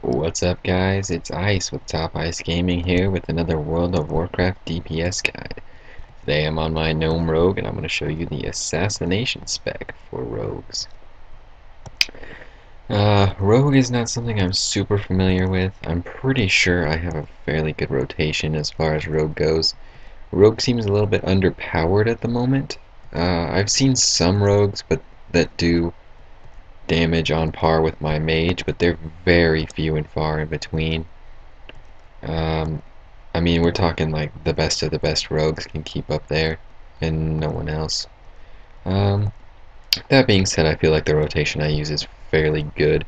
What's up, guys? It's Ice with Top Ice Gaming here with another World of Warcraft DPS guide. Today I'm on my Gnome Rogue and I'm going to show you the Assassination spec for Rogues. Rogue is not something I'm super familiar with. I'm pretty sure I have a fairly good rotation as far as Rogue goes. Rogue seems a little bit underpowered at the moment. I've seen some Rogues that do damage on par with my mage, but they're very few and far in between. Um, I mean, we're talking like the best of the best rogues can keep up there, and no one else. Um, that being said, I feel like the rotation I use is fairly good.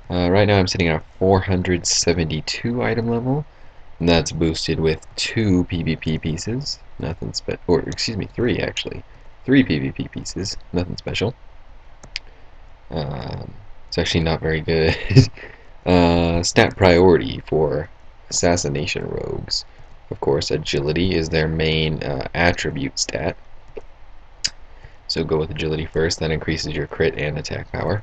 Right now I'm sitting at 472 item level, and that's boosted with 2 PvP pieces. Nothing or excuse me, 3 actually. 3 PvP pieces, nothing special. It's actually not very good. Stat priority for Assassination rogues. Of course, agility is their main attribute stat. So go with agility first, that increases your crit and attack power.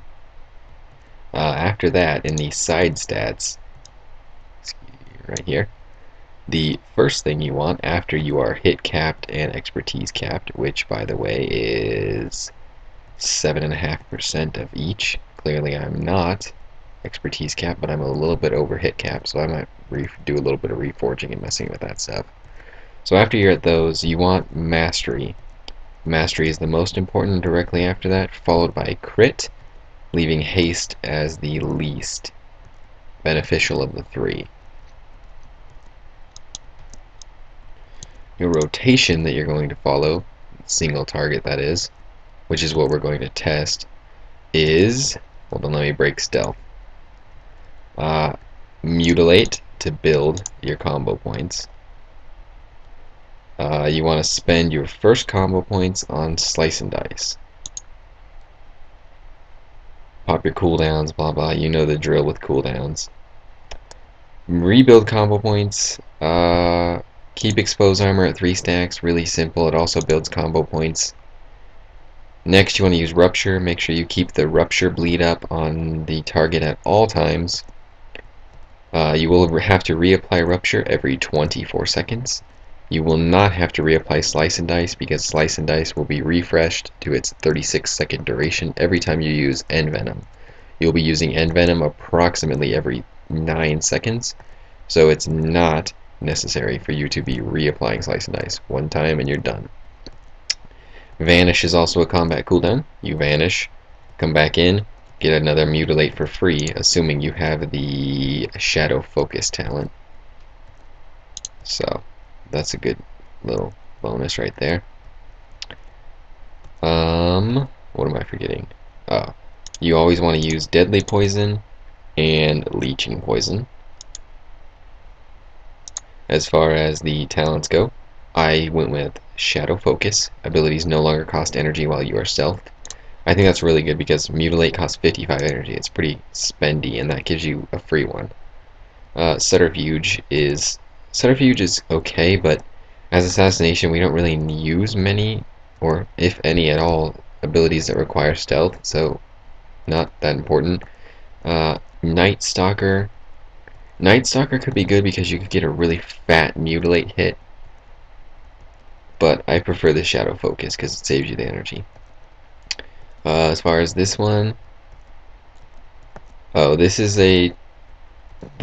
After that, in the side stats, right here, the first thing you want after you are hit capped and expertise capped, which by the way is 7.5% of each. Clearly I'm not expertise cap, but I'm a little bit over hit cap, so I might do a little bit of reforging and messing with that stuff. So after you're at those, you want mastery. Mastery is the most important directly after that, followed by crit, leaving haste as the least beneficial of the 3. Your rotation that you're going to follow, single target that is, which is what we're going to test, is, hold on, let me break stealth. Mutilate to build your combo points. You want to spend your first combo points on slice and dice. Pop your cooldowns, blah blah, you know the drill with cooldowns. Rebuild combo points. Keep exposed armor at 3 stacks, really simple, it also builds combo points. Next you want to use rupture, make sure you keep the rupture bleed up on the target at all times. You will have to reapply rupture every 24 seconds. You will not have to reapply slice and dice because slice and dice will be refreshed to its 36-second duration every time you use envenom. You'll be using envenom approximately every 9 seconds, so it's not necessary for you to be reapplying slice and dice. One time and you're done. Vanish is also a combat cooldown. You vanish, come back in, get another mutilate for free, assuming you have the shadow focus talent. So that's a good little bonus right there. What am I forgetting? You always want to use deadly poison and leeching poison. As far as the talents go, I went with shadow focus. Abilities no longer cost energy while you are stealthed. I think that's really good because mutilate costs 55 energy. It's pretty spendy, and that gives you a free one. Subterfuge is okay, but as Assassination, we don't really use many, or if any at all, abilities that require stealth, so not that important. Night Stalker. Night Stalker could be good because you could get a really fat mutilate hit, but I prefer the shadow focus because it saves you the energy. As far as this one, this is the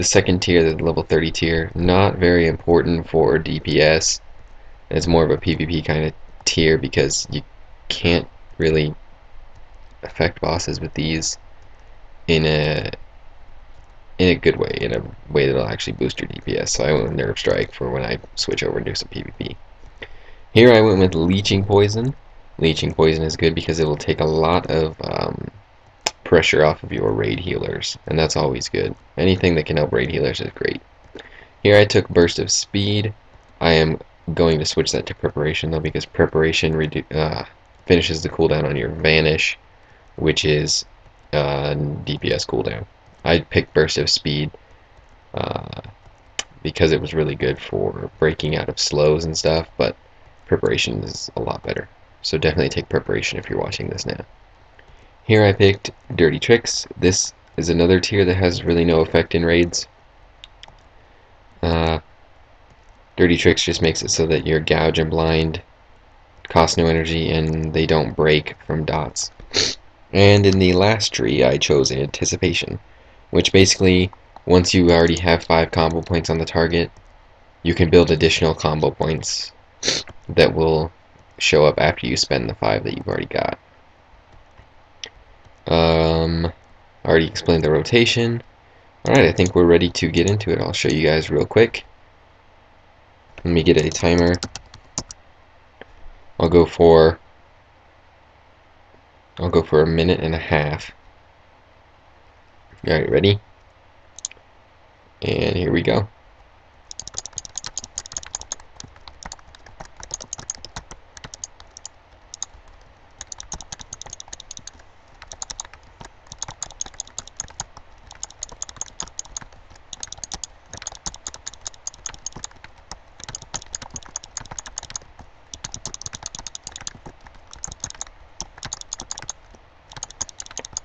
second tier, the level 30 tier. Not very important for DPS. It's more of a PvP kind of tier because you can't really affect bosses with these in a good way, in a way that'll actually boost your DPS. So I went with Nerve Strike for when I switch over and do some PvP. Here I went with Leeching Poison. Leeching Poison is good because it will take a lot of pressure off of your raid healers, and that's always good. Anything that can help raid healers is great. Here I took Burst of Speed. I am going to switch that to Preparation though because Preparation finishes the cooldown on your Vanish, which is DPS cooldown. I picked Burst of Speed because it was really good for breaking out of slows and stuff, but Preparation is a lot better. So definitely take Preparation if you're watching this now. Here I picked Dirty Tricks. This is another tier that has really no effect in raids. Dirty Tricks just makes it so that your Gouge and Blind cost no energy and they don't break from dots. And in the last tree I chose Anticipation, which basically, once you already have 5 combo points on the target, you can build additional combo points that will show up after you spend the 5 that you've already got. Already explained the rotation. Alright, I think we're ready to get into it. I'll show you guys real quick. Let me get a timer. I'll go for a minute and a half. Alright, ready? And here we go.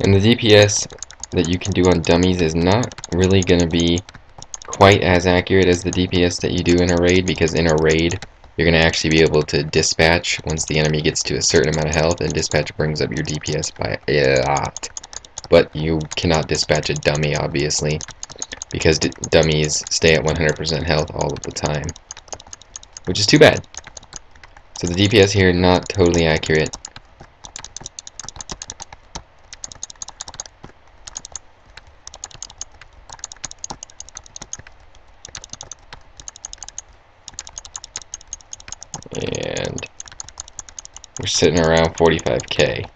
And the DPS that you can do on dummies is not really going to be quite as accurate as the DPS that you do in a raid, because in a raid you're going to actually be able to dispatch once the enemy gets to a certain amount of health, and dispatch brings up your DPS by a lot. But you cannot dispatch a dummy, obviously, because dummies stay at 100% health all of the time, which is too bad. So the DPS here, not totally accurate. And we're sitting around 45k.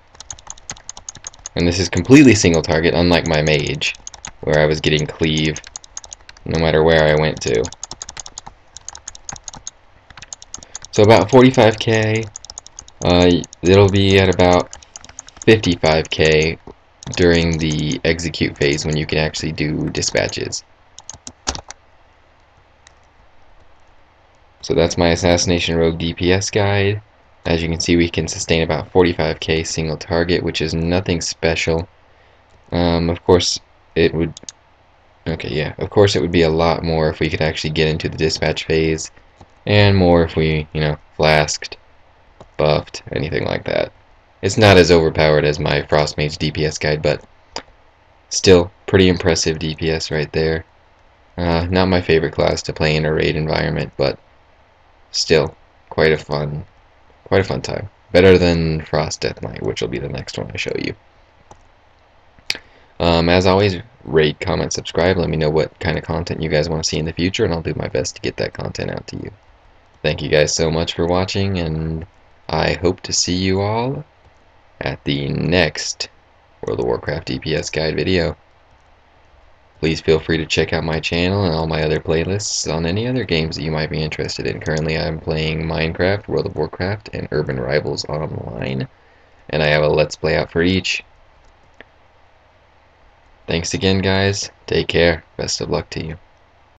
And this is completely single target, unlike my mage, where I was getting cleave no matter where I went to. So about 45k, it'll be at about 55k during the execute phase when you can actually do dispatches. So that's my Assassination Rogue DPS guide. As you can see, we can sustain about 45k single target, which is nothing special. Of course, it would... Okay, yeah. Of course, it would be a lot more if we could actually get into the dispatch phase, and more if we, flasked, buffed, anything like that. It's not as overpowered as my Frostmage DPS guide, but still pretty impressive DPS right there. Not my favorite class to play in a raid environment, but still quite a fun time. Better than Frost Death Knight, which will be the next one I show you. As always, rate, comment, subscribe. Let me know what kind of content you guys want to see in the future, and I'll do my best to get that content out to you. Thank you guys so much for watching, and I hope to see you all at the next World of Warcraft DPS guide video. Please feel free to check out my channel and all my other playlists on any other games that you might be interested in. Currently I'm playing Minecraft, World of Warcraft, and Urban Rivals Online, and I have a Let's Play out for each. Thanks again, guys. Take care. Best of luck to you.